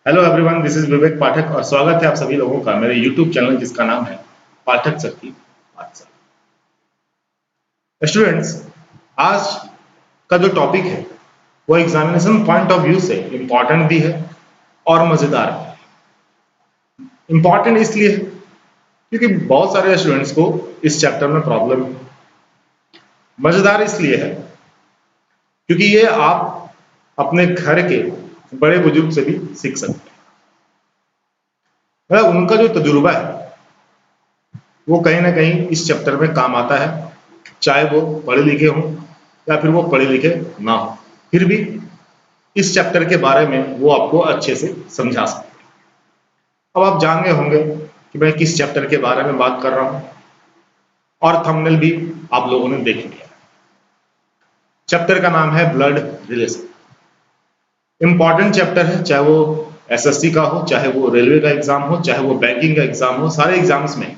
Hello everyone, this is विवेक पाठक और स्वागत है आप सभी लोगों का मेरे यूट्यूब चैनल जिसका नाम है पाठक सर की पाठशाला। स्टूडेंट्स, आज का जो टॉपिक है वो एग्जामिनेशन पॉइंट ऑफ व्यू से इम्पॉर्टेंट भी है और मज़ेदार भी। इम्पॉर्टेंट इसलिए है क्योंकि बहुत सारे स्टूडेंट्स को इस चैप्टर में प्रॉब्लम है। मज़ेदार इसलिए है क्योंकि ये आप अपने घर के बड़े बुजुर्ग से भी सीख सकते हैं। मतलब उनका जो तजुर्बा है वो कहीं ना कहीं इस चैप्टर में काम आता है, चाहे वो पढ़े लिखे हों या फिर वो पढ़े लिखे ना हो, फिर भी इस चैप्टर के बारे में वो आपको अच्छे से समझा सकते हैं। अब आप जान गए होंगे कि मैं किस चैप्टर के बारे में बात कर रहा हूं और थंबनेल भी आप लोगों ने देख लिया। चैप्टर का नाम है ब्लड रिलेशन। इंपॉर्टेंट चैप्टर है, चाहे वो एसएससी का हो, चाहे वो रेलवे का एग्जाम हो, चाहे वो बैंकिंग का एग्जाम हो, सारे एग्जाम्स में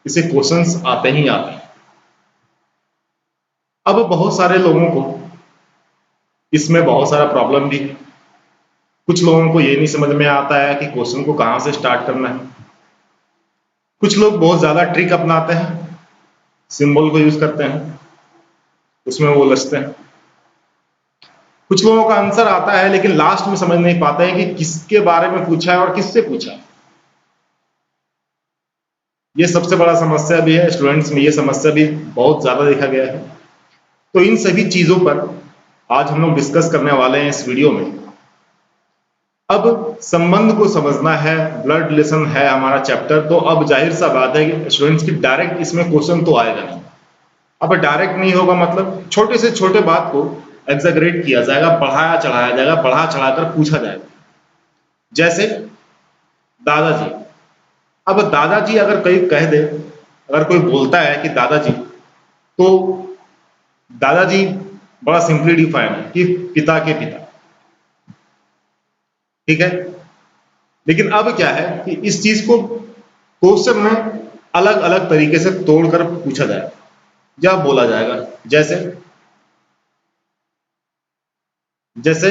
इसे क्वेश्चंस आते ही आते हैं। अब बहुत सारे लोगों को इसमें बहुत सारा प्रॉब्लम भी है। कुछ लोगों को ये नहीं समझ में आता है कि क्वेश्चन को कहां से स्टार्ट करना है। कुछ लोग बहुत ज्यादा ट्रिक अपनाते हैं, सिंबल को यूज करते हैं, उसमें वो उलझते हैं। कुछ लोगों का आंसर आता है लेकिन लास्ट में समझ नहीं पाते हैं कि किसके बारे में पूछा है और किससे पूछा है। ये सबसे बड़ा समस्या भी है, स्टूडेंट्स में ये समस्या भी बहुत ज्यादा देखा गया है। तो इन सभी चीजों पर आज हम लोग डिस्कस करने वाले हैं इस वीडियो में। अब संबंध को समझना है, ब्लड रिलेशन है हमारा चैप्टर, तो अब जाहिर सा बात है कि स्टूडेंट्स की डायरेक्ट इसमें क्वेश्चन तो आएगा नहीं। अब डायरेक्ट नहीं होगा मतलब छोटे से छोटे बात को एग्जैगरेट किया जाएगा, बढ़ाया चढ़ाया जाएगा, बढ़ा चढ़ाकर पूछा जाएगा। जैसे दादाजी। अब दादाजी अगर कोई कह दे, अगर कोई बोलता है कि दादाजी, तो दादाजी बड़ा सिंपली डिफाइन है कि पिता के पिता। ठीक है, लेकिन अब क्या है कि इस चीज को क्वेश्चन में अलग अलग तरीके से तोड़कर पूछा जाएगा या बोला जाएगा। जैसे जैसे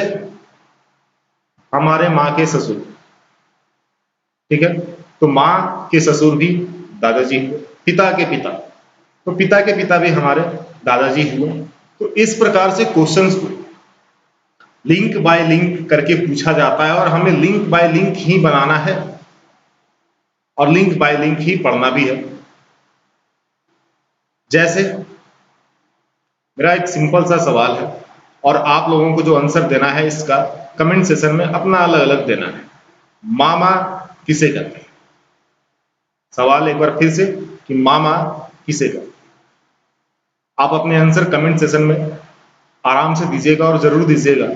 हमारे माँ के ससुर। ठीक है, तो माँ के ससुर भी दादाजी हुए, पिता के पिता, तो पिता के पिता भी हमारे दादाजी हुए। तो इस प्रकार से क्वेश्चंस को लिंक बाय लिंक करके पूछा जाता है और हमें लिंक बाय लिंक ही बनाना है और लिंक बाय लिंक ही पढ़ना भी है। जैसे मेरा एक सिंपल सा सवाल है और आप लोगों को जो आंसर देना है इसका कमेंट सेशन में अपना अलग अलग देना है। मामा किसे कहते हैं? सवाल एक बार फिर से कि मामा किसे कहते हैं? आप अपने आंसर कमेंट सेशन में आराम से दीजिएगा और जरूर दीजिएगा।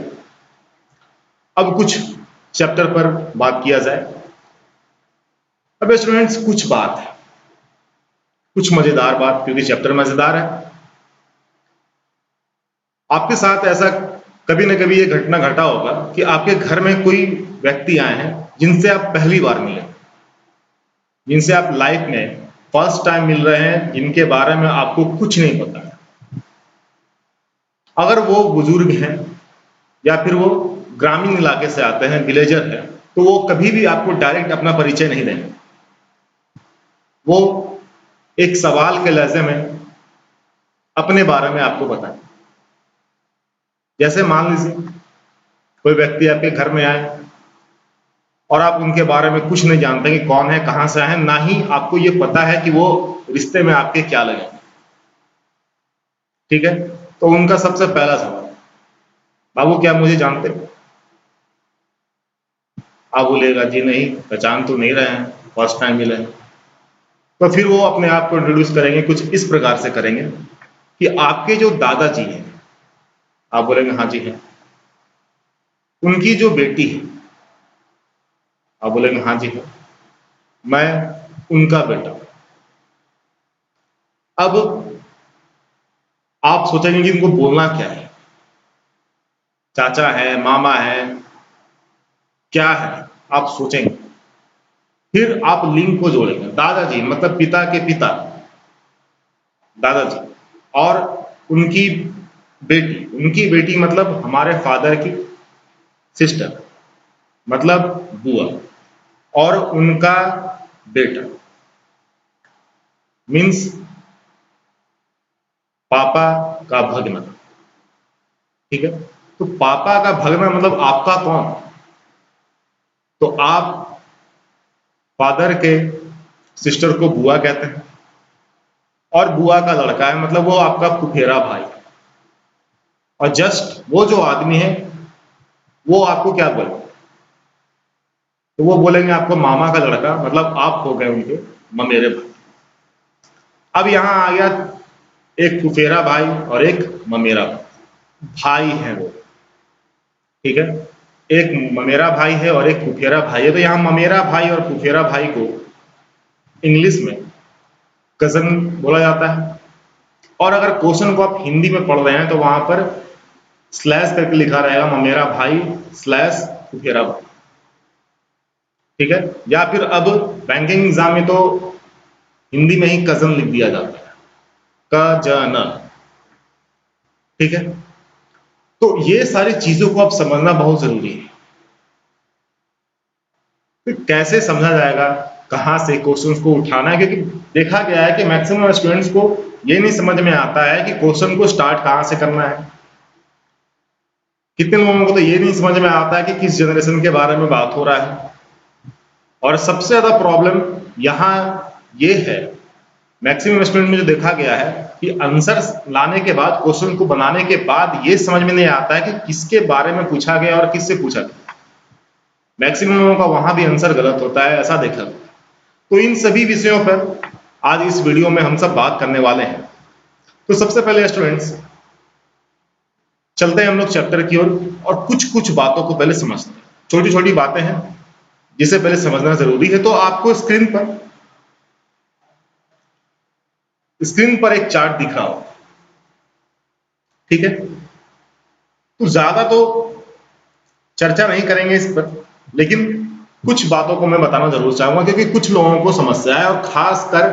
अब कुछ चैप्टर पर बात किया जाए। अब स्टूडेंट्स कुछ बात है, कुछ मजेदार बात, क्योंकि चैप्टर मजेदार है। आपके साथ ऐसा कभी ना कभी ये घटना घटा होगा कि आपके घर में कोई व्यक्ति आए हैं जिनसे आप पहली बार मिले, जिनसे आप लाइफ में फर्स्ट टाइम मिल रहे हैं, जिनके बारे में आपको कुछ नहीं पता है। अगर वो बुजुर्ग हैं या फिर वो ग्रामीण इलाके से आते हैं, विलेजर है, तो वो कभी भी आपको डायरेक्ट अपना परिचय नहीं देंगे। वो एक सवाल के लहजे में अपने बारे में आपको बताएं। जैसे मान लीजिए कोई व्यक्ति आपके घर में आए और आप उनके बारे में कुछ नहीं जानते कि कौन है, कहां से आए हैं, ना ही आपको ये पता है कि वो रिश्ते में आपके क्या लगे। ठीक है, तो उनका सबसे पहला सवाल, बाबू क्या मुझे जानते हो? आप बोलेगा जी नहीं, पहचान तो नहीं रहे हैं, फर्स्ट टाइम मिले हैं। तो फिर वो अपने आप को इंट्रोड्यूस करेंगे, कुछ इस प्रकार से करेंगे कि आपके जो दादाजी हैं, आप बोलेंगे हाँ जी है, उनकी जो बेटी है, आप बोलेंगे हाँ जी है, मैं उनका बेटा। अब आप सोचेंगे कि इनको बोलना क्या है, चाचा है, मामा है, क्या है, आप सोचेंगे। फिर आप लिंक को जोड़ेंगे, दादाजी मतलब पिता के पिता, दादाजी, और उनकी उनकी बेटी मतलब हमारे फादर की सिस्टर, मतलब बुआ, और उनका बेटा मीन्स पापा का भगना। ठीक है, तो पापा का भगना मतलब आपका कौन? तो आप फादर के सिस्टर को बुआ कहते हैं, और बुआ का लड़का है मतलब वो आपका फुफेरा भाई। और जस्ट वो जो आदमी है वो आपको क्या बोले? तो वो बोलेंगे आपको मामा का लड़का, मतलब आप हो गए उनके ममेरे भाई। अब यहां आ गया एक फुफेरा भाई और एक ममेरा भाई है वो। ठीक है, एक ममेरा भाई है और एक फुफेरा भाई है। तो यहां ममेरा भाई और फुफेरा भाई को इंग्लिश में कजन बोला जाता है। और अगर क्वेश्चन को आप हिंदी में पढ़ रहे हैं तो वहां पर स्लैश करके लिखा रहेगा ममेरा भाई स्लैश फुफेरा भाई। ठीक है, या फिर अब बैंकिंग एग्जाम में तो हिंदी में ही कजन लिख दिया जाता है, कजन। ठीक है, तो ये सारी चीजों को आप समझना बहुत जरूरी है। तो कैसे समझा जाएगा, कहां से क्वेश्चंस को उठाना है? क्योंकि देखा गया है कि मैक्सिमम स्टूडेंट्स को ये नहीं समझ में आता है कि क्वेश्चन को स्टार्ट कहां से करना है। कितने लोगों को तो ये नहीं समझ में आता है कि किस जनरेशन के बारे में बात हो रहा है। और सबसे ज्यादा प्रॉब्लम यहां ये है, मैक्सिमम स्टूडेंट में जो देखा गया है कि आंसर लाने के बाद, क्वेश्चन को बनाने के बाद ये समझ में नहीं आता है कि किसके बारे में पूछा गया और किससे पूछा गया। मैक्सिमम लोगों का वहां भी आंसर गलत होता है, ऐसा देखा। तो इन सभी विषयों पर आज इस वीडियो में हम सब बात करने वाले हैं। तो सबसे पहले स्टूडेंट्स चलते हैं हम लोग चैप्टर की ओर और कुछ कुछ बातों को पहले समझते हैं। छोटी छोटी बातें हैं जिसे पहले समझना जरूरी है। तो आपको स्क्रीन पर एक चार्ट दिख रहा हो। ठीक है, तो ज्यादा तो चर्चा नहीं करेंगे इस पर, लेकिन कुछ बातों को मैं बताना जरूर चाहूंगा क्योंकि कुछ लोगों को समस्या है, और खासकर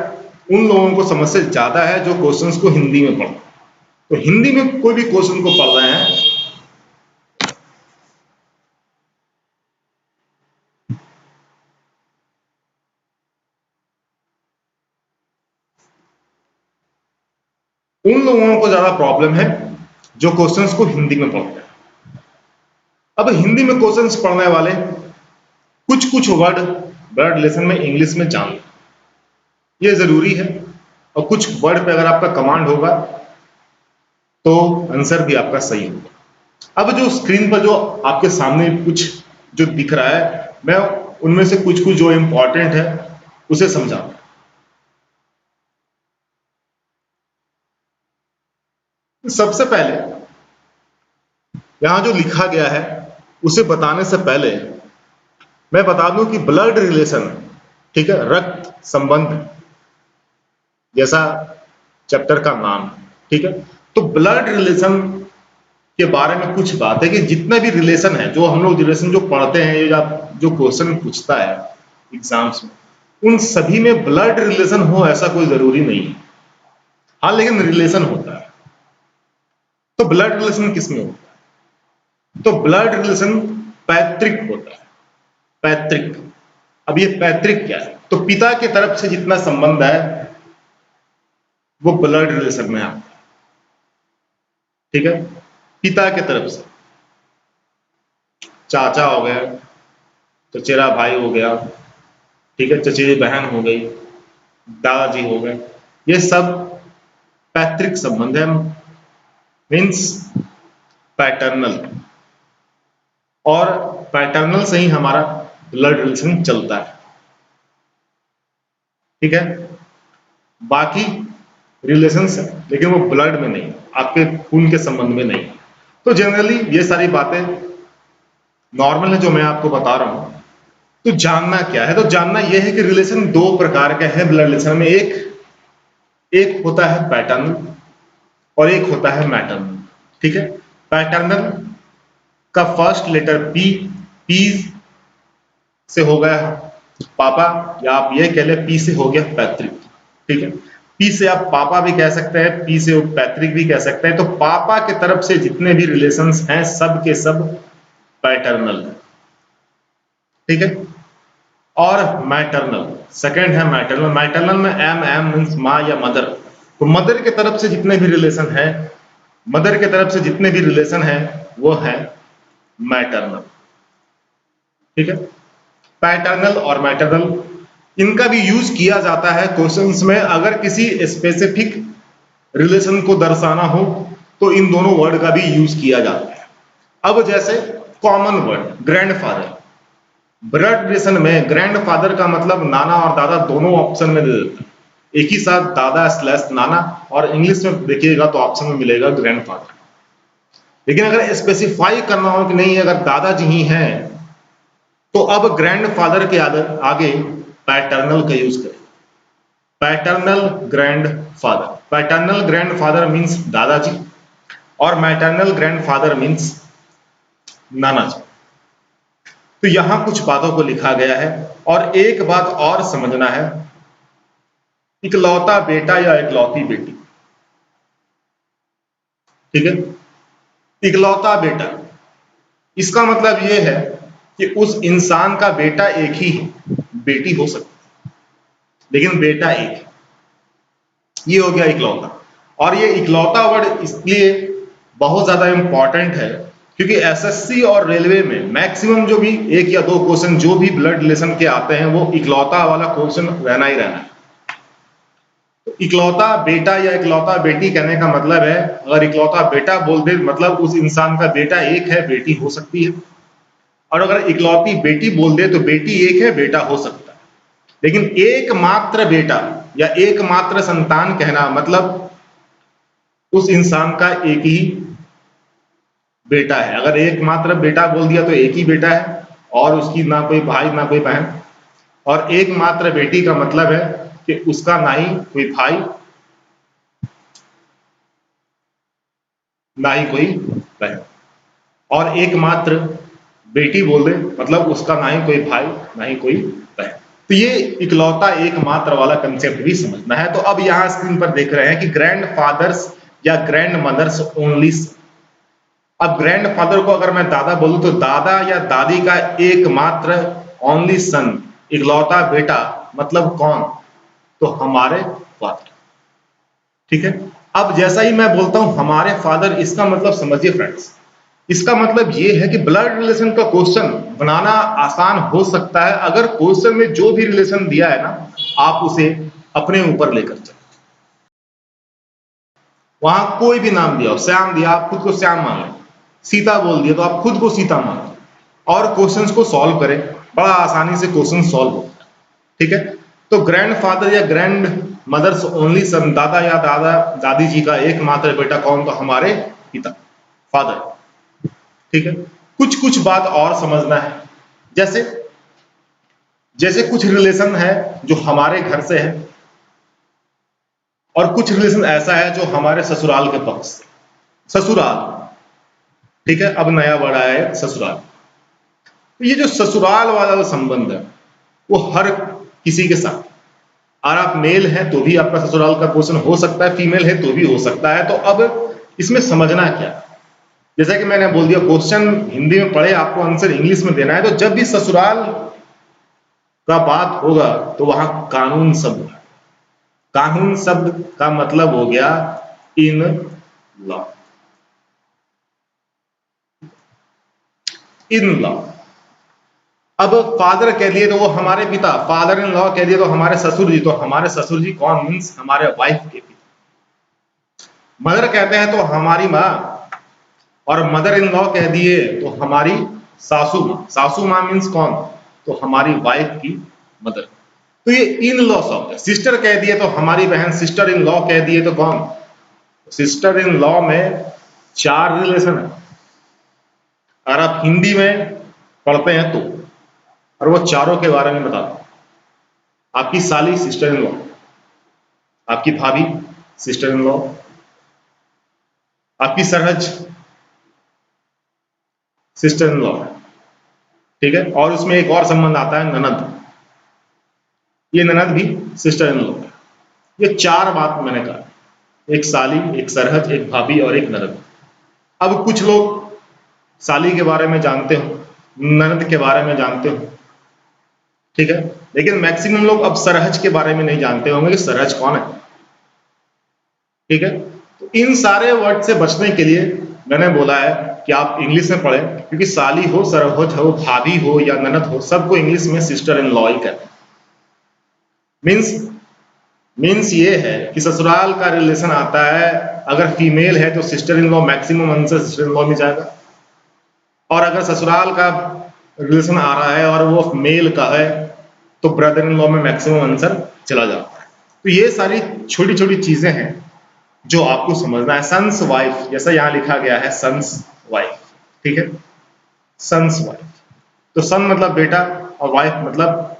उन लोगों को समस्या ज्यादा है जो क्वेश्चंस को हिंदी में पढ़। तो हिंदी में कोई भी क्वेश्चन को पढ़ रहे हैं, उन लोगों को ज्यादा प्रॉब्लम है जो क्वेश्चंस को हिंदी में पढ़ते हैं। अब हिंदी में क्वेश्चंस पढ़ने वाले कुछ कुछ वर्ड ब्लड रिलेशन में इंग्लिश में जान लें, ये जरूरी है। और कुछ वर्ड पे अगर आपका कमांड होगा तो आंसर भी आपका सही होगा। अब जो स्क्रीन पर जो आपके सामने कुछ जो दिख रहा है, मैं उनमें से कुछ कुछ जो इंपॉर्टेंट है उसे समझाऊं। सबसे पहले यहां जो लिखा गया है उसे बताने से पहले मैं बता दूं कि ब्लड रिलेशन, ठीक है, रक्त संबंध, जैसा चैप्टर का नाम, ठीक है। तो ब्लड रिलेशन के बारे में कुछ बात है कि जितने भी रिलेशन है, जो हम लोग रिलेशन जो पढ़ते हैं, ये जो क्वेश्चन पूछता है एग्जाम्स में, उन सभी में ब्लड रिलेशन हो ऐसा कोई जरूरी नहीं है। हाँ, लेकिन रिलेशन होता है। तो ब्लड रिलेशन किसमें होता है? तो ब्लड रिलेशन पैतृक होता है। पैतृक, अब ये पैतृक क्या है? तो पिता की तरफ से जितना संबंध है वो ब्लड रिलेशन में आता है। ठीक है, पिता की तरफ से चाचा हो गया, चचेरा भाई हो गया, ठीक है, चचेरी बहन हो गई, दादाजी हो गए, ये सब पैतृक संबंध है, मीन्स पैटर्नल। और पैटर्नल से ही हमारा ब्लड रिलेशन चलता है। ठीक है, बाकी रिलेशंस है लेकिन वो ब्लड में नहीं, आपके खून के संबंध में नहीं। तो जनरली ये सारी बातें नॉर्मल है जो मैं आपको बता रहा हूं। तो जानना क्या है? तो जानना यह है कि रिलेशन दो प्रकार के हैं ब्लड रिलेशन में। एक होता है पैटर्नल और एक होता है मैटर्नल। ठीक है, पैटर्नल का फर्स्ट लेटर पी, पी से हो गया पापा, या आप ये कह ले पी से हो गया पैतृक। ठीक है, पी से आप पापा भी कह सकते हैं, पी से पैतृक भी कह सकते हैं। तो पापा के तरफ से जितने भी रिलेशंस हैं सब के सब पैटर्नल है। ठीक है। और मैटरनल, सेकंड है मैटरनल। मैटरनल में एम मीन्स माँ या मदर, तो मदर के तरफ से जितने भी रिलेशन है, मदर के तरफ से जितने भी रिलेशन है वो है मैटरनल। ठीक है। पैटर्नल और मैटरनल इनका भी यूज किया जाता है क्वेश्चंस में, अगर किसी स्पेसिफिक रिलेशन को दर्शाना हो तो इन दोनों वर्ड का भी यूज किया जाता है। अब जैसे common word grandfather, blood relation में ग्रैंडफादर का मतलब नाना और दादा दोनों ऑप्शन में दे देता है, एक ही साथ दादा स्लैश नाना, और इंग्लिश में देखिएगा तो ऑप्शन में मिलेगा ग्रैंडफादर। लेकिन अगर स्पेसिफाई करना हो कि नहीं अगर दादाजी ही हैं तो अब ग्रैंडफादर के आगे पैटर्नल का यूज करें। Paternal grandfather, paternal grandfather means दादाजी और मैटरनल ग्रैंडफादर मीन्स नाना जी। तो यहां कुछ बातों को लिखा गया है। और एक बात और समझना है, इकलौता बेटा या इकलौती बेटी। ठीक है। इकलौता बेटा, इसका मतलब यह है कि उस इंसान का बेटा एक ही है, बेटी हो सकती है लेकिन बेटा एक है, ये हो गया इकलौता। और ये इकलौता वर्ड इसलिए बहुत ज्यादा इंपॉर्टेंट है क्योंकि एसएससी और रेलवे में मैक्सिमम जो भी एक या दो क्वेश्चन जो भी ब्लड रिलेशन के आते हैं वो इकलौता वाला क्वेश्चन रहना ही रहना है। तो इकलौता बेटा या इकलौता बेटी कहने का मतलब है, अगर इकलौता बेटा बोल दे मतलब उस इंसान का बेटा एक है, बेटी हो सकती है। और अगर इकलौती बेटी बोल दे तो बेटी एक है, बेटा हो सकता है। लेकिन एकमात्र बेटा या एकमात्र संतान कहना मतलब उस इंसान का एक ही बेटा है। अगर एकमात्र बेटा बोल दिया तो एक ही बेटा है और उसकी ना कोई भाई ना कोई बहन। और एकमात्र बेटी का मतलब है कि उसका ना ही कोई भाई ना ही कोई बहन। और एकमात्र बेटी बोल दे मतलब उसका ना ही कोई भाई ना ही कोई बहन। तो ये इकलौता एकमात्र वाला कंसेप्ट भी समझना है। तो अब यहां स्क्रीन पर देख रहे हैं कि ग्रैंडफादर्स या ग्रैंड मदर्स ओनली। अब ग्रैंडफादर को अगर मैं दादा बोलूं तो दादा या दादी का एकमात्र ओनली सन, इकलौता बेटा मतलब कौन, तो हमारे फादर। ठीक है। अब जैसा ही मैं बोलता हूं हमारे फादर, इसका मतलब समझिए फ्रेंड्स, इसका मतलब यह है कि ब्लड रिलेशन का क्वेश्चन बनाना आसान हो सकता है अगर क्वेश्चन में जो भी रिलेशन दिया है ना आप उसे अपने ऊपर लेकर चले। वहां कोई भी नाम दिया हो, श्याम दिया आप खुद को श्याम मान लें, सीता बोल दिया तो आप खुद को सीता मान लें और क्वेश्चंस को सॉल्व करें, बड़ा आसानी से क्वेश्चन सॉल्व होता है। ठीक है। तो ग्रैंडफादर या ग्रैंड मदर्स ओनली सन, दादा या दादा दादी जी का एकमात्र बेटा कौन, तो हमारे पिता, फादर। ठीक है। कुछ कुछ बात और समझना है, जैसे जैसे कुछ रिलेशन है जो हमारे घर से है और कुछ रिलेशन ऐसा है जो हमारे ससुराल के पक्ष से। ससुराल, ठीक है, अब नया वर्ड आया है ससुराल। तो ये जो ससुराल वाला जो संबंध है वो हर किसी के साथ, और आप मेल हैं तो भी आपका ससुराल का क्वेश्चन हो सकता है, फीमेल है तो भी हो सकता है। तो अब इसमें समझना क्या, जैसा कि मैंने बोल दिया क्वेश्चन हिंदी में पढ़े, आपको आंसर इंग्लिश में देना है। तो जब भी ससुराल का बात होगा तो वहां कानून शब्द, कानून शब्द का मतलब हो गया इन लॉ, इन लॉ। अब फादर कह दिए तो वो हमारे पिता, फादर इन लॉ कह दिए तो हमारे ससुर जी, तो हमारे ससुर जी कौन, मीन्स हमारे वाइफ के पिता। मदर कहते हैं तो हमारी माँ, और मदर इन लॉ कह दिए तो हमारी सासू माँ। सासू माँ मीन्स कौन, तो हमारी वाइफ की मदर। तो ये इन लॉ शब्द है। सिस्टर कह दिए तो हमारी बहन, सिस्टर इन लॉ कह दिए तो कौन, सिस्टर इन लॉ में 4 रिलेशन है। अगर आप हिंदी में पढ़ते हैं तो, और वो चारों के बारे में बताता हूं। आपकी साली सिस्टर इन लॉ, आपकी भाभी सिस्टर इन लॉ, आपकी सरहज सिस्टर इन लॉ। ठीक है। और उसमें एक और संबंध आता है ननद, ये ननद भी सिस्टर इन लॉ है। ये 4 बात मैंने कहा, एक साली, एक सरहज, एक भाभी और एक ननद। अब कुछ लोग साली के बारे में जानते हो, ननद के बारे में जानते हो, ठीक है। लेकिन मैक्सिमम लोग अब सरहज के बारे में नहीं जानते होंगे कि सरहज कौन है। ठीक है। तो इन सारे वर्ड से बचने के लिए मैंने बोला है कि आप इंग्लिश में पढ़ें, क्योंकि साली हो, सरहज हो, भाभी हो या ननद हो, सबको इंग्लिश में सिस्टर इन लॉ ही कहते हैं। मीन्स मीन्स ये है कि ससुराल का रिलेशन आता है, अगर फीमेल है तो sister in law maximum answer sister in law में जाएगा, और अगर ससुराल का रिलेशन आ रहा है और वो मेल का है तो ब्रदर इन लॉ में मैक्सिमम आंसर चला जाता है। तो ये सारी छोटी छोटी चीजें हैं जो आपको समझना है। सन्स वाइफ, जैसा यहां लिखा गया है सन्स वाइफ, ठीक है, सन्स वाइफ। तो सन मतलब बेटा और वाइफ मतलब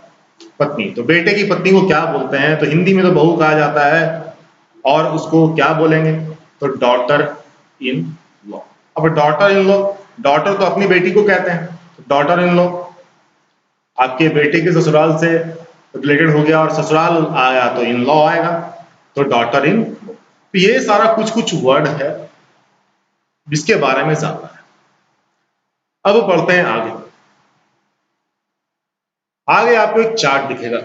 पत्नी। तो बेटे की पत्नी को क्या बोलते हैं? तो हिंदी में तो बहू कहा जाता है, और उसको क्या बोलेंगे? तो डॉटर इन लॉ। अब डॉटर इन लॉ, डॉटर तो अपनी बेटी को कहते हैं, तो डॉटर इन लॉ आपके बेटे के ससुराल से रिलेटेड हो गया, और ससुराल आया तो इन लॉ आएगा, तो डॉटर इन। तो ये सारा कुछ कुछ वर्ड है जिसके बारे में जानना है। अब पढ़ते हैं आगे। आगे आपको एक चार्ट दिखेगा।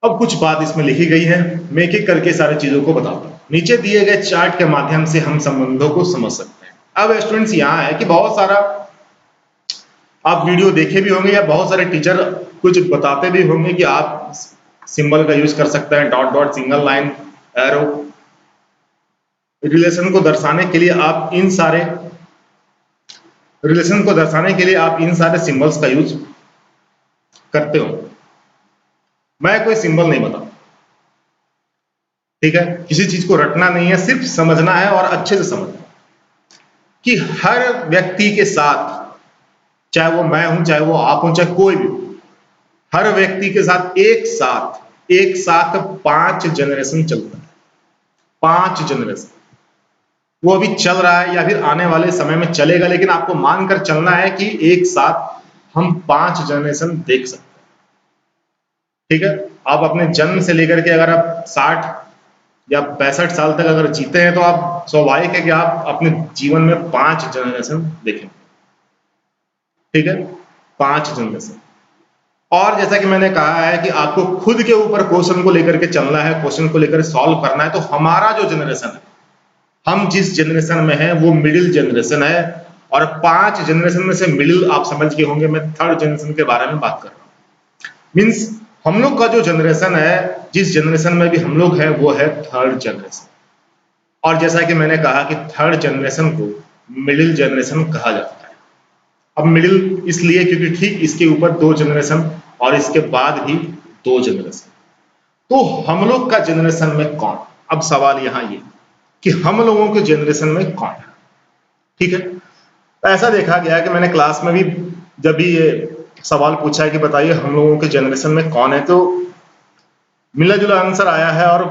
अब कुछ बात इसमें लिखी गई है, मैं एक एक करके सारी चीजों को बताता हूं। नीचे दिए गए चार्ट के माध्यम से हम संबंधों को समझ सकते हैं। अब स्टूडेंट्स यहां है कि बहुत सारा आप वीडियो देखे भी होंगे या बहुत सारे टीचर कुछ बताते भी होंगे कि आप सिंबल का यूज कर सकते हैं, dot dot, single line, arrow. Relation को दर्शाने के लिए आप इन सारे रिलेशन को दर्शाने के लिए आप इन सारे सिंबल्स का यूज करते हो। मैं कोई सिंबल नहीं बताऊं, ठीक है। किसी चीज को रटना नहीं है, सिर्फ समझना है और अच्छे से समझना कि हर व्यक्ति के साथ, चाहे वो मैं हूं, चाहे वो आप हो, चाहे कोई भी, हर व्यक्ति के साथ एक साथ 5 जनरेशन चलता है। 5 जनरेशन वो अभी चल रहा है या फिर आने वाले समय में चलेगा, लेकिन आपको मानकर चलना है कि एक साथ हम 5 जनरेशन देख सकते हैं, ठीक है। आप अपने जन्म से लेकर के अगर आप 60 या 65 साल तक अगर जीते हैं तो आप, स्वाभाविक है कि आप अपने जीवन में 5 जनरेशन देखेंगे, ठीक है, 5 जनरेशन। और जैसा कि मैंने कहा है कि आपको खुद के ऊपर क्वेश्चन को लेकर के चलना है, क्वेश्चन को लेकर सॉल्व करना है। तो हमारा जो जनरेशन है, हम जिस जनरेशन में है वो मिडिल जनरेशन है, और 5 जनरेशन में से मिडिल आप समझ के होंगे, मैं थर्ड जनरेशन के बारे में बात कर रहा हूं। मीन्स हम लोग का जो जनरेशन है, जिस जनरेशन में भी हम लोग हैं, वो है थर्ड जनरेशन। और जैसा कि मैंने कहा कि थर्ड जनरेशन को मिडिल जनरेशन कहा जाता है। अब मिडिल इसलिए क्योंकि ठीक इसके ऊपर 2 जनरेशन और इसके बाद भी 2 जनरेशन। तो हम लोग का जनरेशन में कौन? अब सवाल यहां ये कि हम लोगों के जनरेशन में कौन है, ठीक है। तो ऐसा देखा गया है कि मैंने क्लास में भी जब भी ये सवाल पूछा है कि बताइए हम लोगों के जनरेशन में कौन है, तो मिला जुला आंसर आया है और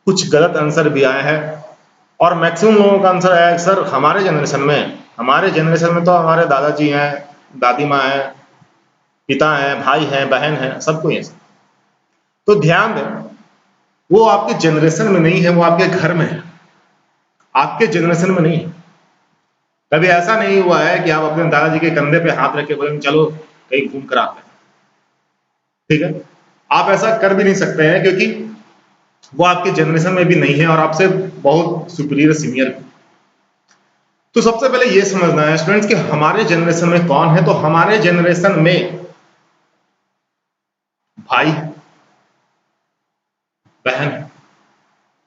कुछ गलत आंसर भी आए हैं, और मैक्सिमम लोगों का आंसर आया है सर हमारे जनरेशन में तो हमारे दादाजी हैं, दादी माँ हैं, पिता हैं, भाई हैं, बहन हैं, सबको ये। तो ध्यान दें, वो आपके जनरेशन में नहीं है, वो आपके घर में है, आपके जनरेशन में नहीं है। कभी ऐसा नहीं हुआ है कि आप अपने दादाजी के कंधे पे हाथ रख के बोलेंगे चलो कहीं घूम कर आते हैं, ठीक है। आप ऐसा कर भी नहीं सकते हैं क्योंकि वो आपके जनरेशन में भी नहीं है और आपसे बहुत सुपीरियर सीनियर। तो सबसे पहले ये समझना है स्टूडेंट्स कि हमारे जनरेशन में कौन है। तो हमारे जनरेशन में भाई, बहन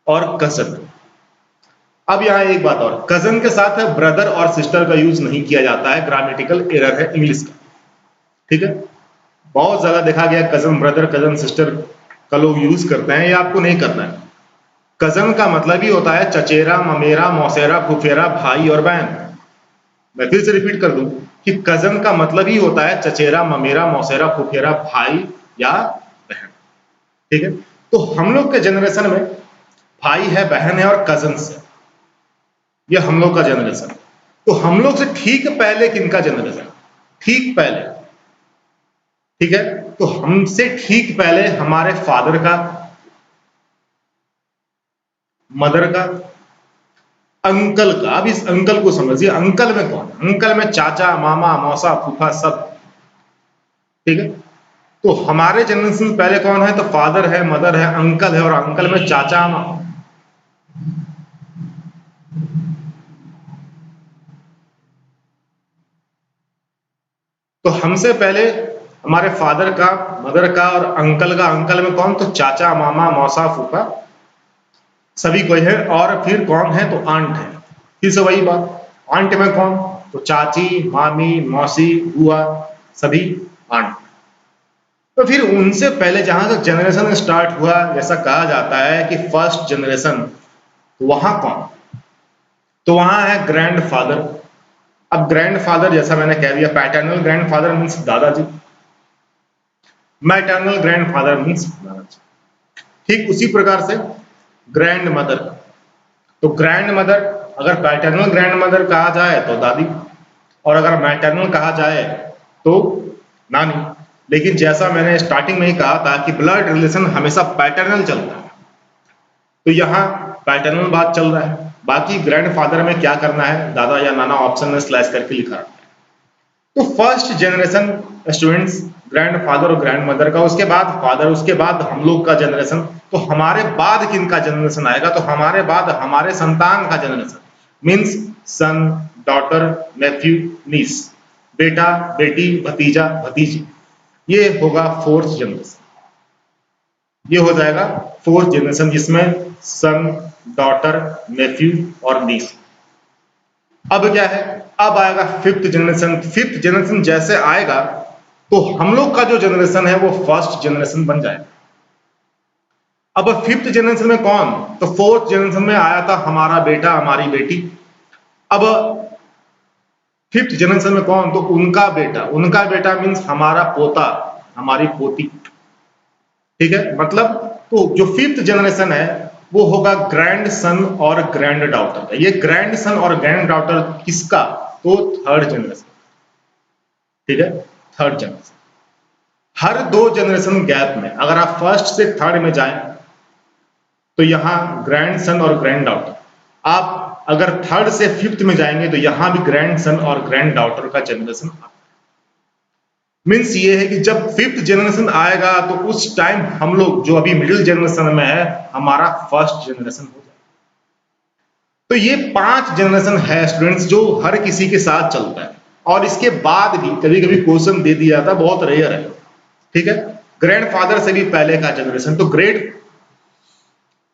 और कजन। अब यहां एक बात और, कजन के साथ ब्रदर और सिस्टर का यूज नहीं किया जाता है, ग्रामेटिकल एरर है इंग्लिश का, ठीक है। बहुत ज्यादा देखा गया कजन ब्रदर, कजन सिस्टर का लोग यूज करते हैं, ये आपको नहीं करना है। कजन का मतलब ही होता है चचेरा, ममेरा, मौसेरा, फुफेरा, भाई और बहन। मैं फिर से रिपीट कर दूं कि कजन का मतलब ही होता है चचेरा, ममेरा, मौसेरा, फुफेरा, भाई या बहन, ठीक है। तो हम लोग के जनरेशन में भाई है, बहन है और कजन्स है, ये हम लोग का जनरेशन। तो हम लोग से ठीक पहले किनका जनरेशन? ठीक पहले, ठीक है। तो हमसे ठीक पहले हमारे फादर का, मदर का, अंकल का। अब इस अंकल को समझिए, अंकल में कौन? अंकल में चाचा, मामा, मौसा, फूफा सब, ठीक है। तो हमारे जनरेशन में पहले कौन है? तो फादर है, मदर है, अंकल है, और अंकल में चाचा तो हमसे पहले हमारे फादर का, मदर का और अंकल का, अंकल में कौन? तो चाचा, मामा, मौसा, फूफा सभी कोई है। और फिर कौन है? तो आंट है। फिर से वही बात, आंट में कौन? तो चाची, मामी, मौसी, बुआ सभी आंट। तो फिर उनसे पहले जहां तक जनरेशन स्टार्ट हुआ, जैसा कहा जाता है कि फर्स्ट जनरेशन, तो वहां कौन? तो वहां है ग्रैंड फादर। अब ग्रैंड फादर जैसा मैंने कह दिया, पैटर्नल ग्रैंड फादर मीन्स दादाजी, मैटर्नल ग्रैंड फादर मीन्स दादाजी। ठीक उसी प्रकार से ग्रैंड मदर, तो ग्रैंड मदर अगर पैटर्नल ग्रैंड मदर कहा जाए तो दादी, और अगर मैटर्नल कहा जाए तो नानी। लेकिन जैसा मैंने स्टार्टिंग में ही कहा था कि ब्लड रिलेशन हमेशा पैटर्नल चलता है, तो यहाँ पैटर्नल बात चल रहा है। बाकी ग्रैंडफादर में क्या करना है, दादा या नाना ऑप्शन में स्लैश करके लिखा है। तो फर्स्ट जनरेशन स्टूडेंट्स ग्रैंडफादर और ग्रैंड मदर का, उसके बाद फादर, उसके बाद हम लोग का जनरेशन। तो हमारे बाद किन का जनरेशन आएगा? तो हमारे बाद हमारे संतान का जनरेशन, मीन्स सन, डॉटर, नेफ्यू, नीस, बेटा, बेटी, भतीजा, भतीजी, ये होगा फोर्थ जनरेशन। ये हो जाएगा फोर्थ जनरेशन, जिसमें सन, डॉटर, नेफ्यू और नीस। अब क्या है? अब आएगा फिफ्थ जनरेशन। फिफ्थ जनरेशन जैसे आएगा तो हम लोग का जो जनरेशन है वो फर्स्ट जनरेशन बन जाएगा। अब फिफ्थ जनरेशन में कौन? तो फोर्थ जनरेशन में आया था हमारा बेटा, हमारी बेटी। अब फिफ्थ जनरेशन में कौन? तो उनका बेटा, उनका बेटा मीन्स हमारा पोता, हमारी पोती। ठीक है, मतलब तो जो फिफ्थ जनरेशन है वो होगा ग्रैंड सन और ग्रैंड डॉटर का। ये ग्रैंड सन और ग्रैंड डॉटर किसका? तो थर्ड जनरेशन। ठीक है, थर्ड जनरेशन। हर दो जनरेशन गैप में अगर आप फर्स्ट से थर्ड में जाएं तो यहां ग्रैंड सन और ग्रैंड डॉटर, आप अगर थर्ड से फिफ्थ में जाएंगे तो यहां भी ग्रैंड सन और ग्रैंड डॉटर का जनरेशन। मीन्स ये है कि जब फिफ्थ जनरेशन आएगा तो उस टाइम हम लोग जो अभी मिडिल जनरेशन में है हमारा फर्स्ट जनरेशन हो जाएगा। तो ये 5 जनरेशन है स्टूडेंट्स जो हर किसी के साथ चलता है, और इसके बाद भी कभी कभी क्वेश्चन दे दिया जाता है, बहुत रेयर है। ठीक है, ग्रैंडफादर से भी पहले का जनरेशन, तो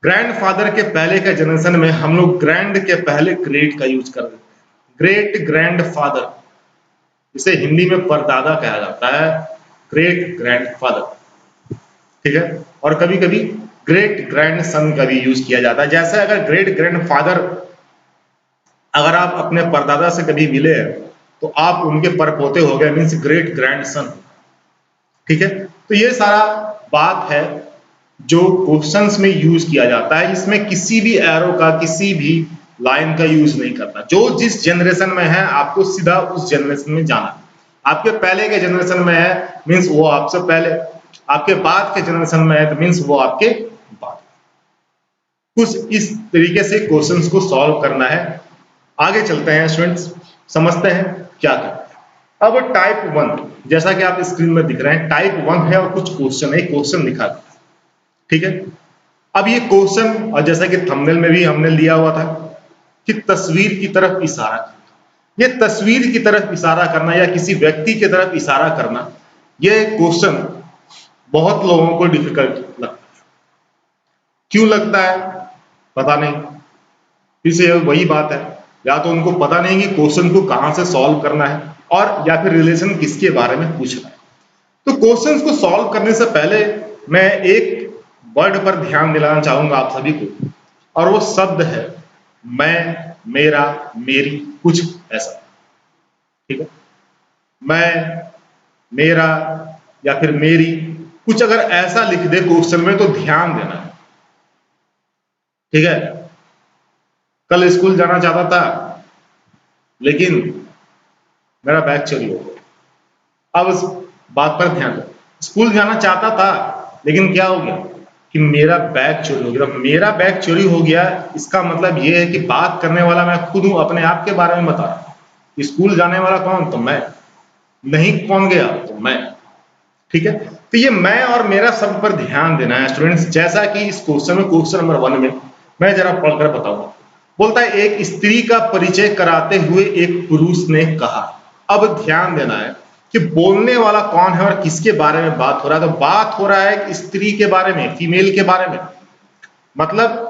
ग्रैंडफादर के पहले का जनरेशन में हम लोग ग्रैंड के पहले ग्रेट का यूज कर देते हैं। ग्रेट ग्रैंडफादर, इसे हिंदी में परदादा कहा जाता है, ग्रेट ग्रैंडफादर। ठीक है, और कभी कभी ग्रेट ग्रैंड सन का भी यूज किया जाता है। जैसे अगर ग्रेट ग्रैंडफादर, अगर आप अपने परदादा से कभी मिले तो आप उनके परपोते हो गए, मीन्स ग्रेट ग्रैंड सन। ठीक है, तो ये सारा बात है जो क्वेश्चंस में यूज किया जाता है। इसमें किसी भी एरो का, किसी भी लाइन का यूज नहीं करना। जो जिस जनरेशन में है आपको सीधा उस जनरेशन में जाना। आपके पहले के जनरेशन में है मीन्स वो आपसे पहले, आपके बाद के जनरेशन में है तो मीन्स वो आपके बाद। कुछ इस तरीके से क्वेश्चंस को सॉल्व करना है। आगे चलते हैं स्टूडेंट्स, समझते हैं क्या करते हैं। अब टाइप 1, जैसा कि आप स्क्रीन में दिख रहे हैं, टाइप 1 है और कुछ क्वेश्चन है, क्वेश्चन लिखा है। ठीक है, अब ये क्वेश्चन, और जैसा कि थंबनेल में भी हमने लिया हुआ था कि तस्वीर की तरफ इशारा करना। ये तस्वीर की तरफ इशारा करना या किसी व्यक्ति की तरफ इशारा करना, ये क्वेश्चन बहुत लोगों को डिफिकल्ट लगता है। क्यों लगता है पता नहीं, फिर से वही बात है, या तो उनको पता नहीं कि क्वेश्चन को कहां से सॉल्व करना है, और या फिर रिलेशन किसके बारे में पूछना है। तो क्वेश्चंस को सॉल्व करने से पहले मैं एक वर्ड पर ध्यान दिलाना चाहूंगा आप सभी को, और वो शब्द है मैं, मेरा, मेरी, कुछ ऐसा। ठीक है, मैं, मेरा या फिर मेरी, कुछ अगर ऐसा लिख दे क्वेश्चन में तो ध्यान देना है। ठीक है, कल स्कूल जाना चाहता था लेकिन मेरा बैग चोरी हो गया। अब इस बात पर ध्यान दो, स्कूल जाना चाहता था लेकिन क्या हो गया कि मेरा बैग चोरी हो गया। मेरा बैग चोरी हो गया, इसका मतलब यह है कि बात करने वाला मैं खुद हूं, अपने आप के बारे में बता रहा हूं। स्कूल जाने वाला कौन? तो मैं। नहीं कौन गया? तो मैं। ठीक है, तो ये मैं और मेरा शब्द पर ध्यान देना है स्टूडेंट्स। जैसा कि इस क्वेश्चन में, क्वेश्चन नंबर 1 में मैं जरा पढ़कर बताऊंगा। बोलता है एक स्त्री का परिचय कराते हुए एक पुरुष ने कहा। अब ध्यान देना है कि बोलने वाला कौन है और किसके बारे में बात हो रहा है। तो बात हो रहा है एक स्त्री के बारे में, फीमेल के बारे में। मतलब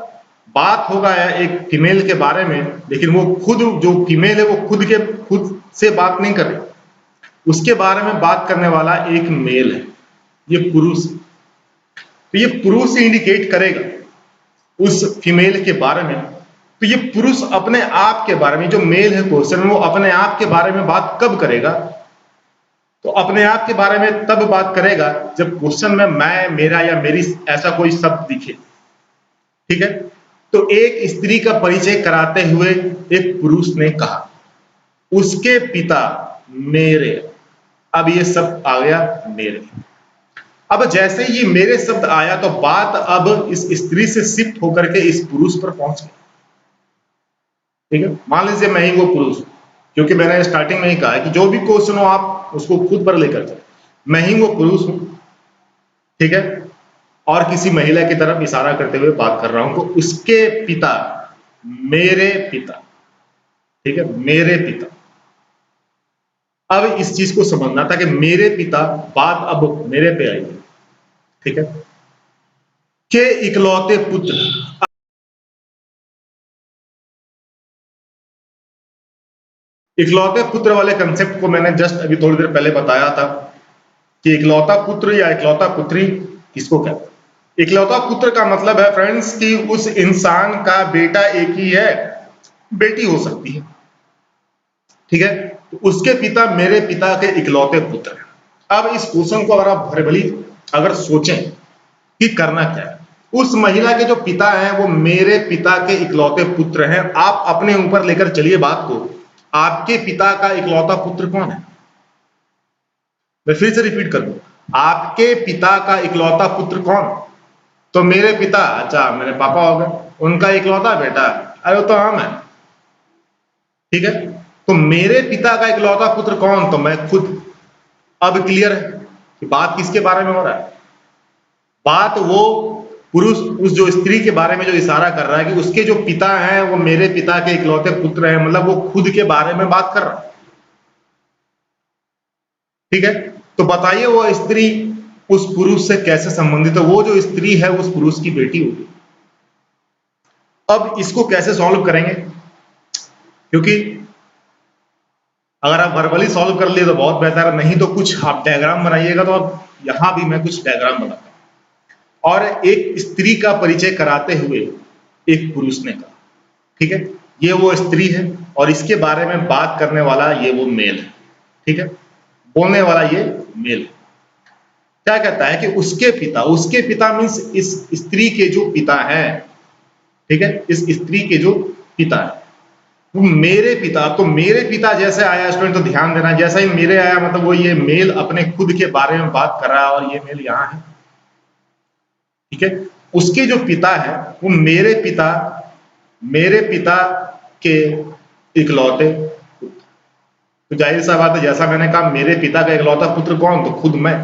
बात होगा एक फीमेल के बारे में, लेकिन वो खुद जो फीमेल है वो खुद से बात नहीं कर रही, उसके बारे में बात करने वाला एक मेल है, ये पुरुष। तो ये पुरुष इंडिकेट करेगा उस फीमेल के बारे में। तो ये पुरुष अपने आप के बारे में, जो मेल है क्वेश्चन में, वो अपने आप के बारे में बात कब करेगा? तो अपने आप के बारे में तब बात करेगा जब क्वेश्चन में मैं, मेरा या मेरी ऐसा कोई शब्द दिखे। ठीक है, तो एक स्त्री का परिचय कराते हुए एक पुरुष ने कहा, उसके पिता मेरे। अब ये शब्द आ गया मेरे। अब जैसे ये मेरे शब्द आया तो बात अब इस स्त्री से शिफ्ट होकर के इस पुरुष पर पहुंच गई। ठीक है, मान लीजिए मैं ही वो पुरुष हूं, क्योंकि मैंने स्टार्टिंग में ही कहा है कि जो भी क्वेश्चन हो आप उसको खुद पर लेकर चले। मैं ही वो पुरुष हूं, ठीक है, और किसी महिला की तरफ इशारा करते हुए बात कर रहा हूं। तो उसके पिता मेरे पिता, ठीक है, मेरे पिता। अब इस चीज को समझना था कि मेरे पिता, बात अब मेरे पे आई है। ठीक है, के इकलौते पुत्र। इकलौते पुत्र वाले कंसेप्ट को मैंने जस्ट अभी थोड़ी देर पहले बताया था कि इकलौता पुत्र या इकलौता पुत्री किसको कहते हैं। इकलौता पुत्र का मतलब है फ्रेंड्स कि उस इंसान का बेटा एक ही है, बेटी हो सकती है। ठीक है, तो उसके पिता मेरे पिता के इकलौते पुत्र हैं। अब इस क्वेश्चन को अगर आप भली अगर सोचें कि करना क्या है, उस महिला के जो पिता हैं वो मेरे पिता के इकलौते पुत्र हैं। आप अपने ऊपर लेकर चलिए बात को, आपके पिता का इकलौता पुत्र कौन है? मैं फिर से रिपीट कर दूं, आपके पिता का इकलौता पुत्र कौन? तो मेरे पिता, अच्छा मेरे पापा हो गए, उनका इकलौता बेटा, अरे तो हम है। ठीक है, तो मेरे पिता का इकलौता पुत्र कौन? तो मैं खुद। अब क्लियर है कि बात किसके बारे में हो रहा है? बात वो पुरुष, उस जो स्त्री के बारे में जो इशारा कर रहा है कि उसके जो पिता हैं वो मेरे पिता के इकलौते पुत्र हैं, मतलब वो खुद के बारे में बात कर रहा है। ठीक है, तो बताइए वो स्त्री उस पुरुष से कैसे संबंधित है? वो जो स्त्री है उस पुरुष की बेटी होगी। अब इसको कैसे सॉल्व करेंगे? क्योंकि अगर आप वर्बली सॉल्व कर लिए तो बहुत बेहतर है, नहीं तो कुछ आप डायग्राम बनाइएगा। तो अब यहां भी मैं कुछ डायग्राम बनाता हूं। और एक स्त्री का परिचय कराते हुए एक पुरुष ने कहा, ठीक है, ये वो स्त्री है और इसके बारे में बात करने वाला ये वो मेल है। ठीक है, बोलने वाला ये मेल है। क्या कहता है कि उसके पिता मीन्स इस स्त्री के जो पिता हैं, ठीक है, इस स्त्री के जो पिता है वो मेरे पिता। तो मेरे पिता जैसे आया स्टूडेंट, तो ध्यान देना, जैसा ही मेरे आया मतलब वो ये मेल अपने खुद के बारे में बात कर रहा है और ये मेल यहां है। ठीक है, उसके जो पिता है वो मेरे पिता के इकलौते। तो जाहिर सा बात है, जैसा मैंने कहा मेरे पिता का इकलौता पुत्र कौन? तो खुद मैं।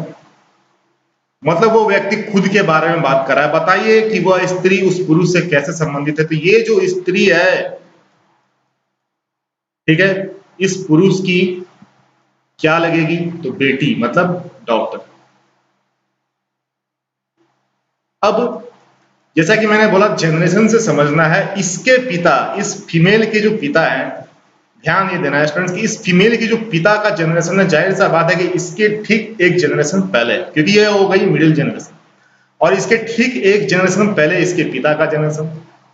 मतलब वो व्यक्ति खुद के बारे में बात कर रहा है। बताइए कि वह स्त्री उस पुरुष से कैसे संबंधित है? तो ये जो स्त्री है, ठीक है, इस पुरुष की क्या लगेगी? तो बेटी, मतलब डॉक्टर। अब जैसा कि मैंने बोला जनरेशन से समझना है। इसके पिता, इस फीमेल के जो पिता है, ध्यान ये देना है स्टूडेंट्स कि इस फीमेल के जो पिता का जनरेशन है, जाहिर सा बात है कि इसके ठीक एक जनरेशन पहले, क्योंकि ये हो गई मिडिल जनरेशन, और इसके ठीक एक जनरेशन पहले इसके पिता का जनरेशन।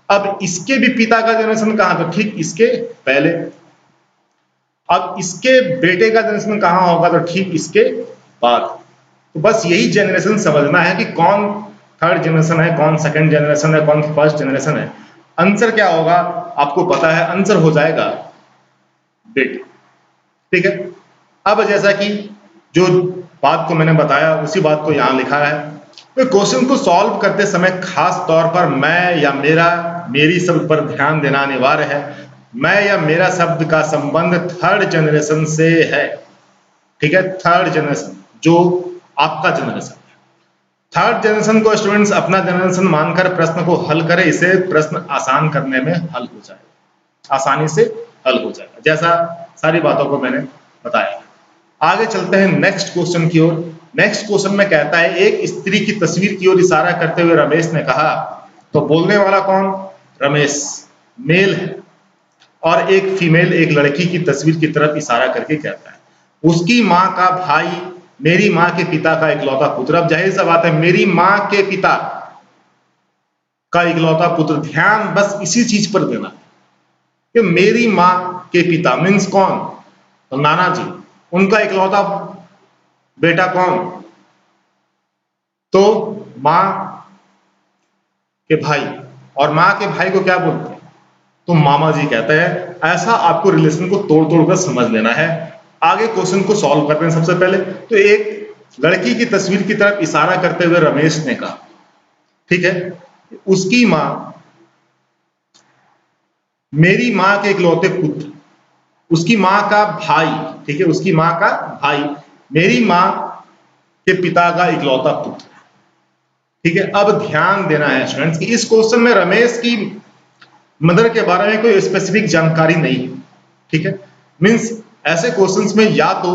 अब इसके भी पिता का जनरेशन कहां? तो ठीक इसके पहले। अब इसके बेटे का जनरेशन कहां होगा? तो ठीक इसके बाद। तो बस यही जनरेशन समझना है कि कौन थर्ड जनरेशन है, कौन सेकंड जनरेशन है, कौन फर्स्ट जनरेशन है। आंसर क्या होगा आपको पता है, आंसर हो जाएगा बेटे। ठीक है, अब जैसा कि जो बात को मैंने बताया उसी बात को यहां लिखा है। तो क्वेश्चन को सॉल्व करते समय खास तौर पर मैं या मेरी शब्द पर ध्यान देना अनिवार्य है। मैं या मेरा शब्द का संबंध थर्ड जनरेशन से है। ठीक है, थर्ड जनरेशन जो आपका जनरेशन। थर्ड जनरेशन को स्टूडेंट्स अपना जनरेशन मानकर प्रश्न को हल करें, इसे प्रश्न आसान करने में हल हो जाएगा, आसानी से हल हो जाएगा, जैसा सारी बातों को मैंने बताया। आगे चलते हैं नेक्स्ट क्वेश्चन की ओर। नेक्स्ट क्वेश्चन में कहता है, एक स्त्री की तस्वीर की ओर इशारा करते हुए रमेश ने कहा, तो बोलने वाला कौन? रमेश मेल है, और एक फीमेल एक लड़की की तस्वीर की तरफ इशारा करके कहता है, उसकी माँ का भाई मेरी माँ के पिता का इकलौता पुत्र। अब जाहिर सा बात है, मेरी माँ के पिता का इकलौता पुत्र, ध्यान बस इसी चीज पर देना कि मेरी माँ के पिता मीन्स कौन? तो नाना जी, उनका इकलौता बेटा कौन? तो माँ के भाई, और माँ के भाई को क्या बोलते हैं? तो मामा जी कहते हैं। ऐसा आपको रिलेशन को तोड़ तोड़ कर समझ लेना है। आगे क्वेश्चन को सॉल्व करते हैं। सबसे पहले तो एक लड़की की तस्वीर की तरफ इशारा करते हुए रमेश ने कहा, ठीक है, उसकी माँ मेरी माँ के इकलौते पुत्र, उसकी माँ का भाई, ठीक है, उसकी माँ का भाई मेरी माँ के पिता का इकलौता पुत्र, ठीक है। अब ध्यान देना है स्टूडेंट्स कि इस क्वेश्चन में रमेश की मदर के बारे में कोई स्पेसिफिक जानकारी नहीं है, ठीक है। मीन्स ऐसे क्वेश्चंस में या तो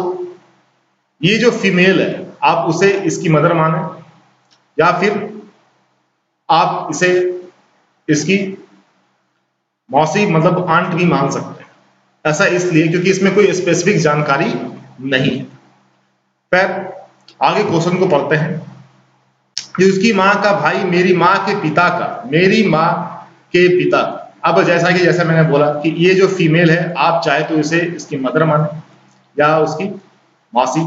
ये जो फीमेल है आप उसे इसकी मदर माने, या फिर आप इसे इसकी मौसी मतलब आंट भी मान सकते हैं। ऐसा इसलिए क्योंकि इसमें कोई स्पेसिफिक जानकारी नहीं है। फिर आगे क्वेश्चन को पढ़ते हैं कि उसकी माँ का भाई मेरी माँ के पिता का, मेरी माँ के पिता। अब जैसा मैंने बोला कि ये जो फीमेल है आप चाहे तो इसे इसकी मदर माने या उसकी मौसी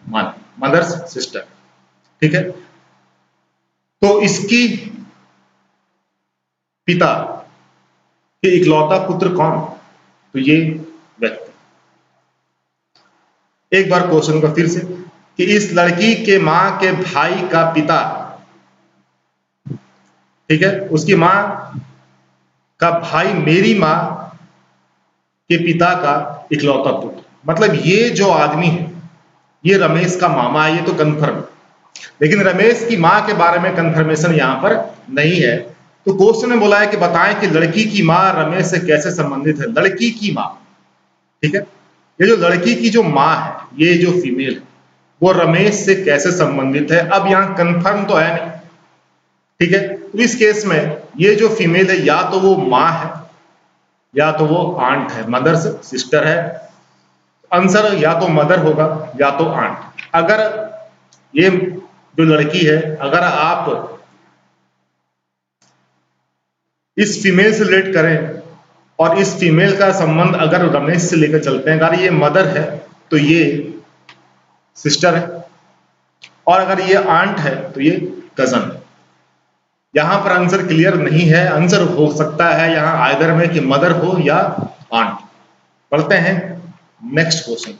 माने, मदर्स सिस्टर, ठीक है। तो इसकी पिता के इकलौता पुत्र कौन? तो ये व्यक्ति। एक बार क्वेश्चन का फिर से कि इस लड़की के मां के भाई का पिता, ठीक है, उसकी मां का भाई मेरी मां के पिता का इकलौता पुत्र, मतलब ये जो आदमी है ये रमेश का मामा है, ये तो कंफर्म। लेकिन रमेश की मां के बारे में कंफर्मेशन यहां पर नहीं है। तो क्वेश्चन में बोला है कि बताएं कि लड़की की मां रमेश से कैसे संबंधित है। लड़की की मां, ठीक है, ये जो लड़की की जो मां है, ये जो फीमेल है, वो रमेश से कैसे संबंधित है। अब यहां कंफर्म तो है नहीं, ठीक है। तो इस केस में ये जो फीमेल है या तो वो मां है या तो वो आंट है, मदर सिस्टर है। आंसर या तो मदर होगा या तो आंट। अगर ये जो लड़की है, अगर आप इस फीमेल से रिलेट करें और इस फीमेल का संबंध अगर रमेश से लेकर चलते हैं, अगर ये मदर है तो ये सिस्टर है, और अगर ये आंट है तो ये कजन है। यहां पर आंसर क्लियर नहीं है, आंसर हो सकता है यहां आइदर में कि मदर हो या आंट। पढ़ते हैं नेक्स्ट क्वेश्चन,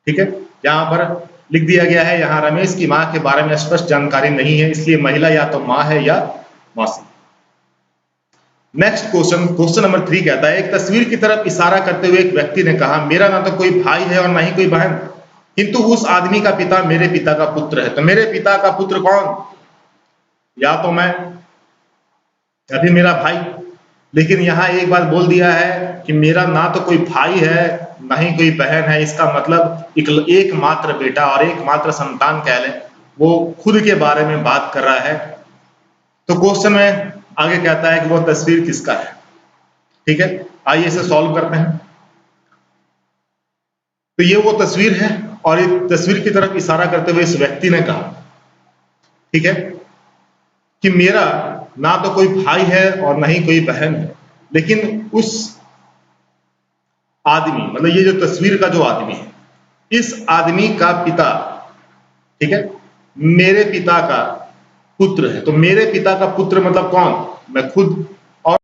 ठीक है। यहां पर लिख दिया गया है, यहां रमेश की मां के बारे में स्पष्ट जानकारी नहीं है, इसलिए महिला या तो मां है या मौसी। नेक्स्ट क्वेश्चन, क्वेश्चन नंबर 3 कहता है, एक तस्वीर की तरफ इशारा करते हुए एक व्यक्ति ने कहा, मेरा ना तो कोई भाई है और ना ही कोई बहन, किंतु उस आदमी का पिता मेरे पिता का पुत्र है। तो मेरे पिता का पुत्र कौन? या तो मैं या फिर मेरा भाई। लेकिन यहां एक बात बोल दिया है कि मेरा ना तो कोई भाई है ना ही कोई बहन है, इसका मतलब एकमात्र बेटा और एकमात्र संतान कह लें, वो खुद के बारे में बात कर रहा है। तो क्वेश्चन में आगे कहता है कि वो तस्वीर किसका है, ठीक है। आइए इसे सॉल्व करते हैं। तो ये वो तस्वीर है और इस तस्वीर की तरफ इशारा करते हुए इस व्यक्ति ने कहा, ठीक है, कि मेरा ना तो कोई भाई है और ना ही कोई बहन है, लेकिन उस आदमी, मतलब ये जो तस्वीर का जो आदमी है, इस आदमी का पिता, ठीक है, मेरे पिता का पुत्र है। तो मेरे पिता का पुत्र मतलब कौन? मैं खुद। और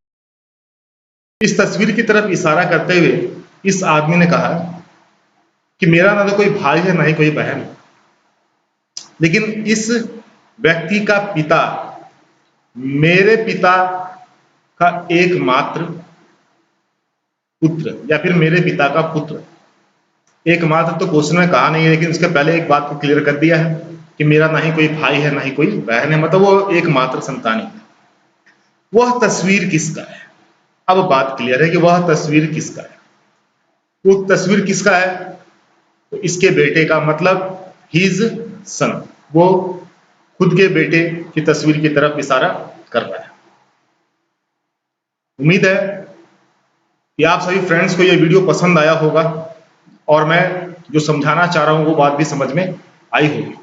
इस तस्वीर की तरफ इशारा करते हुए इस आदमी ने कहा कि मेरा ना तो कोई भाई है ना ही कोई बहन, लेकिन इस व्यक्ति का पिता मेरे पिता का एकमात्र पुत्र या फिर मेरे पिता का पुत्र, एकमात्र तो क्वेश्चन में कहा नहीं है, लेकिन उसके पहले एक बात को क्लियर कर दिया है कि मेरा ना ही कोई भाई है ना ही कोई बहन है, मतलब वो एकमात्र संतान है। वह तस्वीर किसका है? अब बात क्लियर है कि वह तस्वीर किसका है। वो तस्वीर किसका है? तो इसके बेटे का, मतलब हिज सन, वो खुद के बेटे की तस्वीर की तरफ इशारा कर रहा है। उम्मीद है कि आप सभी फ्रेंड्स को यह वीडियो पसंद आया होगा और मैं जो समझाना चाह रहा हूं वो बात भी समझ में आई होगी।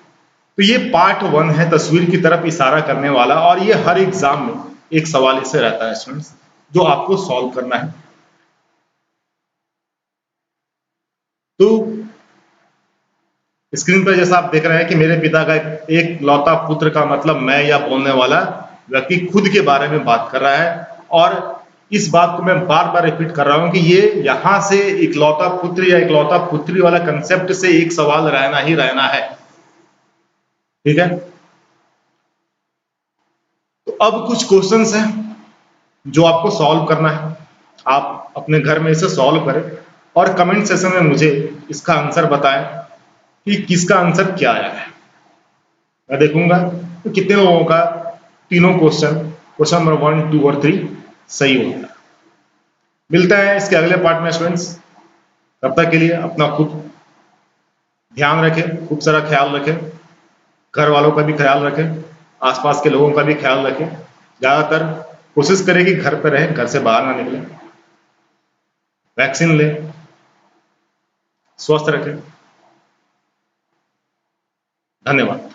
तो ये पार्ट 1 है, तस्वीर की तरफ इशारा करने वाला, और ये हर एग्जाम में एक सवाल इससे रहता है स्टूडेंट्स, जो आपको सॉल्व करना है। तो स्क्रीन पर जैसा आप देख रहे हैं कि मेरे पिता का एक लौता पुत्र का मतलब मैं या बोलने वाला व्यक्ति खुद के बारे में बात कर रहा है, और इस बात को मैं बार बार रिपीट कर रहा हूं कि ये यहां से इकलौता पुत्र या इकलौता पुत्री वाला कंसेप्ट से एक सवाल रहना ही रहना है। ठीक है, तो अब कुछ क्वेश्चंस हैं जो आपको सॉल्व करना है। आप अपने घर में इसे सॉल्व करें और कमेंट सेशन में मुझे इसका आंसर बताएं कि किसका आंसर क्या आया है। मैं देखूंगा तो कितने लोगों का तीनों क्वेश्चन नंबर 1, 2 और 3 सही होता है। मिलता है इसके अगले पार्ट में स्टूडेंट्स। तब तक के लिए अपना खुद ध्यान रखें, खूब सारा ख्याल रखें, घर वालों का भी ख्याल रखें, आसपास के लोगों का भी ख्याल रखें। ज्यादातर कोशिश करें कि घर पर रहें, घर से बाहर ना निकलें, वैक्सीन लें, स्वस्थ रखें। धन्यवाद।